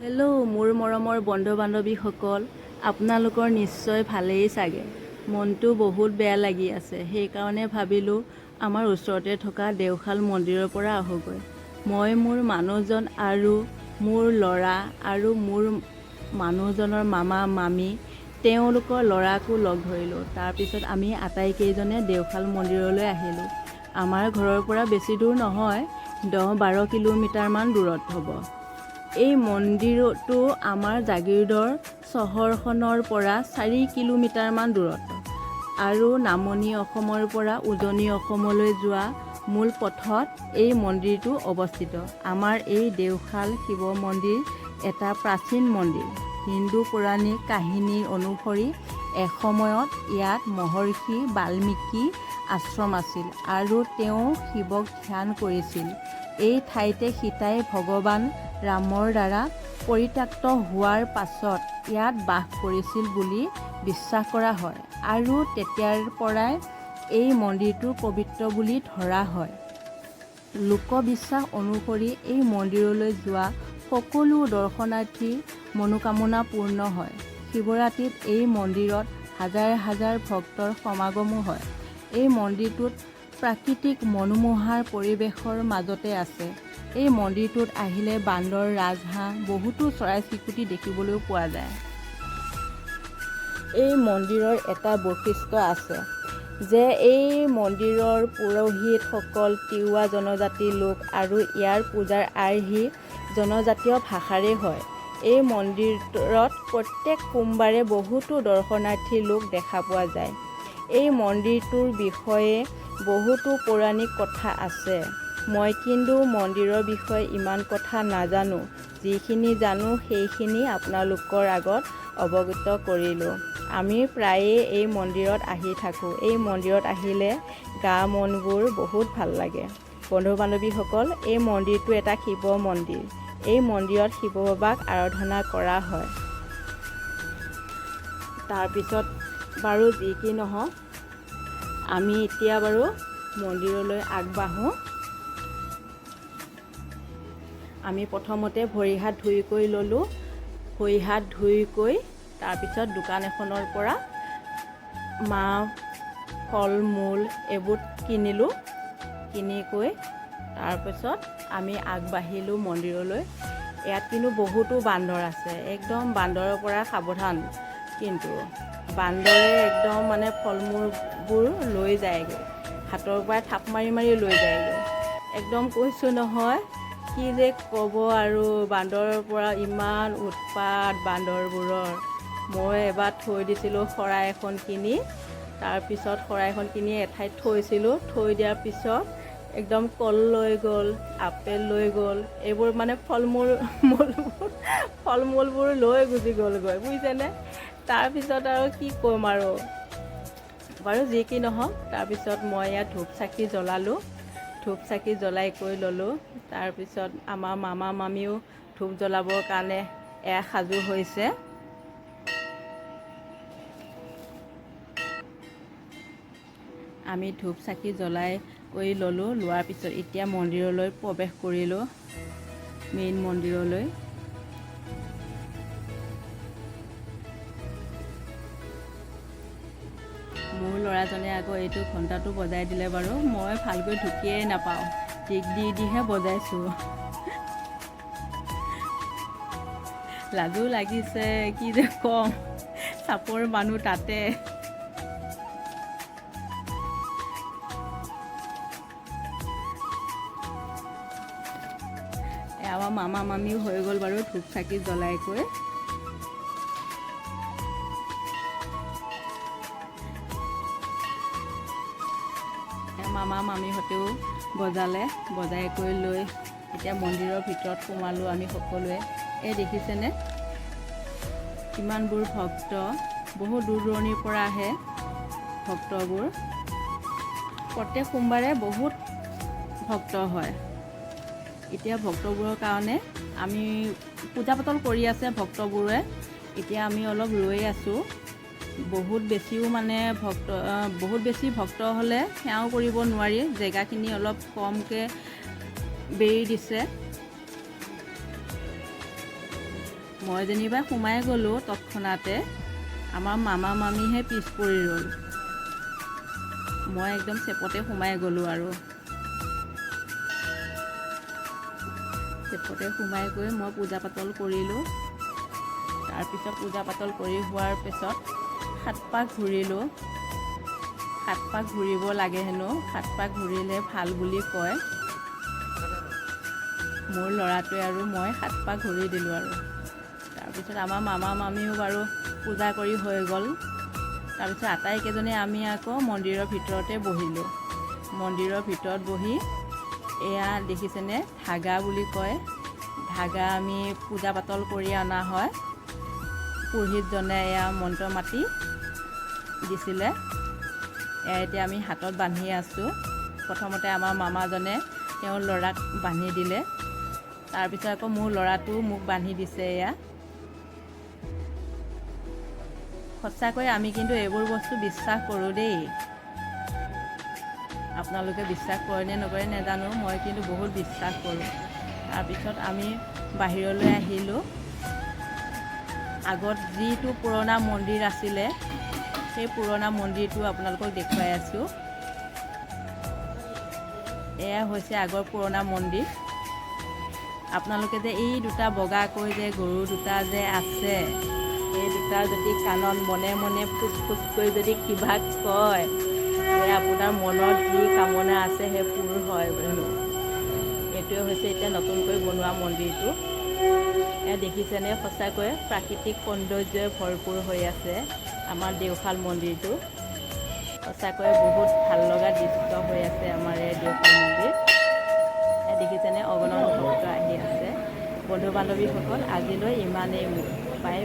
Hello' মোৰ মৰমৰ বন্ধু বান্ধৱীসকল, আপোনালোকৰ নিশ্চয় ভালেই চাগে। মনটো বহুত বেয়া লাগি আছে, সেইকাৰণে ভাবিলোঁ আমাৰ ওচৰতে থকা দেওশাল মন্দিৰৰ পৰা আহোঁগৈ। মই মোৰ মানুহজন আৰু মোৰ ল'ৰা আৰু মোৰ মানুহজনৰ মামা মামী তেওঁলোকৰ ল'ৰাকো লগ ধৰিলোঁ। তাৰপিছত আমি আটাইকেইজনে দেওশাল মন্দিৰলৈ আহিলোঁ। আমাৰ ঘৰৰ পৰা বেছি দূৰ নহয়, 10-12 কিলোমিটাৰমান দূৰত হ'ব। এই মন্দিৰটো আমাৰ জাগীৰোডৰ চহৰখনৰ পৰা 4 কিলোমিটাৰমান দূৰত আৰু নামনি অসমৰ পৰা উজনি অসমলৈ যোৱা মূল পথত এই মন্দিৰটো অৱস্থিত। আমাৰ এই দেওশাল শিৱ মন্দিৰ এটা প্ৰাচীন মন্দিৰ। হিন্দু পৌৰাণিক কাহিনী অনুসৰি এসময়ত ইয়াত মহৰ্ষি বাল্মীকি আশ্ৰম আছিল আৰু তেওঁ শিৱক ধ্যান কৰিছিল। এই ঠাইতে সীতাই ভগৱান ৰামৰ দ্বাৰা পৰিত্যক্ত হোৱাৰ পাছত ইয়াত বাস কৰিছিল বুলি বিশ্বাস কৰা হয় আৰু তেতিয়াৰ পৰাই এই মন্দিৰটো পবিত্ৰ বুলি ধৰা হয়। লোকবিশ্বাস অনুসৰি এই মন্দিৰলৈ যোৱা সকলো দৰ্শনাৰ্থীৰ মনোকামনা পূৰ্ণ হয়। শিৱৰাত্ৰিত এই মন্দিৰত হাজাৰ হাজাৰ ভক্তৰ সমাগমো হয়। এই মন্দিৰটোত প্ৰাকৃতিক মনোমোহাৰ পৰিৱেশৰ মাজতে আছে। এই মন্দিৰটোত আহিলে বান্দৰ, ৰাজহাঁহ, বহুতো চৰাই-চিৰিকটি দেখিবলৈ পোৱা যায়। এই মন্দিৰৰ এটা বৈশিষ্ট্য আছে যে এই মন্দিৰৰ পুৰোহিতসকল তিৱা জনজাতিৰ লোক আৰু ইয়াৰ পূজাৰ আৰ্হি জনজাতীয় ভাষাৰে হয়। এই মন্দিৰত প্ৰত্যেক সোমবাৰে বহুতো দৰ্শনাৰ্থী লোক দেখা পোৱা যায়। এই মন্দিৰটোৰ বিষয়ে বহুতো পৌৰাণিক কথা আছে। মই কিন্তু মন্দিৰৰ বিষয়ে ইমান কথা নাজানো। যিখিনি জানো সেইখিনি আপোনালোকৰ আগত অৱগত কৰিলোঁ। আমি প্ৰায়ে এই মন্দিৰত আহি থাকোঁ। এই মন্দিৰত আহিলে গা মনবোৰ বহুত ভাল লাগে। বন্ধু বান্ধৱীসকল, এই মন্দিৰটো এটা শিৱ মন্দিৰ। এই মন্দিৰত শিৱ বাবাক আৰাধনা কৰা হয়। তাৰপিছত বাৰু যি কি নহওক, আমি এতিয়া বাৰু মন্দিৰলৈ আগবাঢ়োঁ। আমি প্ৰথমতে ভৰি হাত ধুই কৰি ল'লোঁ। ভৰি হাত ধুই কৰি তাৰপিছত দোকান এখনৰ পৰা মাহ, ফল মূল এইবোৰ কিনিলোঁ। কিনি কৰি তাৰপিছত আমি আগবাঢ়িলোঁ মন্দিৰলৈ। ইয়াত কিন্তু বহুতো বান্দৰ আছে। একদম বান্দৰৰ পৰা সাৱধান। কিন্তু বান্দৰে একদম ফল মূলবোৰ লৈ যায়গৈ, হাতৰ পৰা থাপ মাৰি মাৰি লৈ যায়গৈ। একদম কৈছোঁ নহয়, কি যে ক'ব আৰু, বান্দৰৰ পৰা ইমান উৎপাত বান্দৰবোৰৰ। মই এবাৰ থৈ দিছিলোঁ শৰাই এখন কিনি। তাৰপিছত শৰাইখন কিনি এঠাইত থৈছিলোঁ। থৈ দিয়াৰ পিছত একদম কল লৈ গ'ল, আপেল লৈ গ'ল, এইবোৰ ফল মূলবোৰ লৈ গুচি গ'লগৈ, বুজিছেনে। তাৰপিছত আৰু কি ক'ম আৰু, বাৰু যি কি নহওক। তাৰপিছত মই ইয়াত ধূপ চাকি জ্বলালোঁ। ধূপ চাকি জ্বলাই কৰি ল'লোঁ। তাৰপিছত আমাৰ মামা মামীও ধূপ জ্বলাবৰ কাৰণে সাজু হৈছে। আমি ধূপ চাকি জ্বলাই কৰি ল'লোঁ। লোৱাৰ পিছত এতিয়া মন্দিৰলৈ প্ৰৱেশ কৰিলোঁ, মেইন মন্দিৰলৈ। মোৰ ল'ৰাজনে আকৌ এইটো ঘণ্টাটো বজাই দিলে বাৰু। মই ভালকৈ ঢুকিয়েই নাপাওঁ, টিক দি দিহে বজাইছোঁ। লাজো লাগিছে, কি যে ক'ম, চাপৰ মানুহ তাতে। আমাৰ মামা মামীও হৈ গ'ল বাৰু ধূপ চাকি জ্বলাই কৰি। মামা মামীহঁতেও বজালে, বজাই কৰি লৈ এতিয়া মন্দিৰৰ ভিতৰত সোমালোঁ আমি সকলোৱে। এই দেখিছেনে কিমানবোৰ ভক্ত, বহু দূৰ দূৰণিৰ পৰা আহে ভক্তবোৰ। প্ৰত্যেক সোমবাৰে বহুত ভক্ত হয়। এতিয়া ভক্তবোৰৰ কাৰণে আমি পূজা পাতল কৰি আছে ভক্তবোৰে। এতিয়া আমি অলপ ৰৈ আছোঁ। বহুত বেছি ভক্ত হ'লে সেৱাও কৰিব নোৱাৰি। জেগাখিনি অলপ কমকৈ বেৰি দিছে। মই যেনিবা সোমাই গ'লোঁ তৎক্ষণাতে, আমাৰ মামা মামীহে পিছ পৰি ৰ'ল। মই একদম চেপতে সোমাই গ'লোঁ আৰু চেপতে সোমাই গৈ মই পূজা পাতল কৰিলোঁ। তাৰপিছত পূজা পাতল কৰি হোৱাৰ পিছত 7 পাক ঘূৰিলোঁ। 7 পাক ঘূৰিব লাগে হেনো, 7 পাক ঘূৰিলে ভাল বুলি কয়। মোৰ ল'ৰাটোৱে আৰু মই 7 পাক ঘূৰি দিলোঁ আৰু তাৰপিছত আমাৰ মামা মামীও বাৰু পূজা কৰি হৈ গ'ল। তাৰপিছত আটাইকেইজনে আমি আকৌ মন্দিৰৰ ভিতৰতে বহিলোঁ। মন্দিৰৰ ভিতৰত বহি এয়া দেখিছেনে, ধাগা বুলি কয়, ধাগা আমি পূজা পাতল কৰি অনা হয়। পুৰোহিতজনে এয়া মন্ত্ৰ মাতি দিছিলে, এয়া এতিয়া আমি হাতত বান্ধি আছোঁ। প্ৰথমতে আমাৰ মামাজনে তেওঁৰ ল'ৰাক বান্ধি দিলে, তাৰপিছত আকৌ মোৰ ল'ৰাটোও মোক বান্ধি দিছে। এয়া সঁচাকৈ আমি কিন্তু এইবোৰ বস্তু বিশ্বাস কৰোঁ দেই। আপোনালোকে বিশ্বাস কৰে নে নকৰে নাজানো, মই কিন্তু বহুত বিশ্বাস কৰোঁ। তাৰপিছত আমি বাহিৰলৈ আহিলোঁ। আগত যিটো পুৰণা মন্দিৰ আছিলে, সেই পুৰণা মন্দিৰটো আপোনালোকক দেখুৱাই আছোঁ। এয়া হৈছে আগৰ পুৰণা মন্দিৰ। আপোনালোকে যে এই দুটা বগাকৈ যে গৰু দুটা যে আছে, সেই দুটা যদি কাণত মনে মনে ফুচ ফুচকৈ যদি কিবা কয়, আপোনাৰ মনত যি কামনা আছে সেই পূৰ হয় হেনো। এইটোৱে হৈছে এতিয়া নতুনকৈ বনোৱা মন্দিৰটো। এয়া দেখিছেনে, সঁচাকৈ প্ৰাকৃতিক সৌন্দৰ্যই ভৰপূৰ হৈ আছে আমাৰ দেওশাল মন্দিৰটো। সঁচাকৈ বহুত ভাল লগা দৃশ্য হৈ আছে আমাৰ এই দেওশাল মন্দিৰ। এয়া দেখিছেনে, অগণন ভক্ত আহি আছে। বন্ধু বান্ধৱীসকল, আজিলৈ ইমানেই। Bye bye.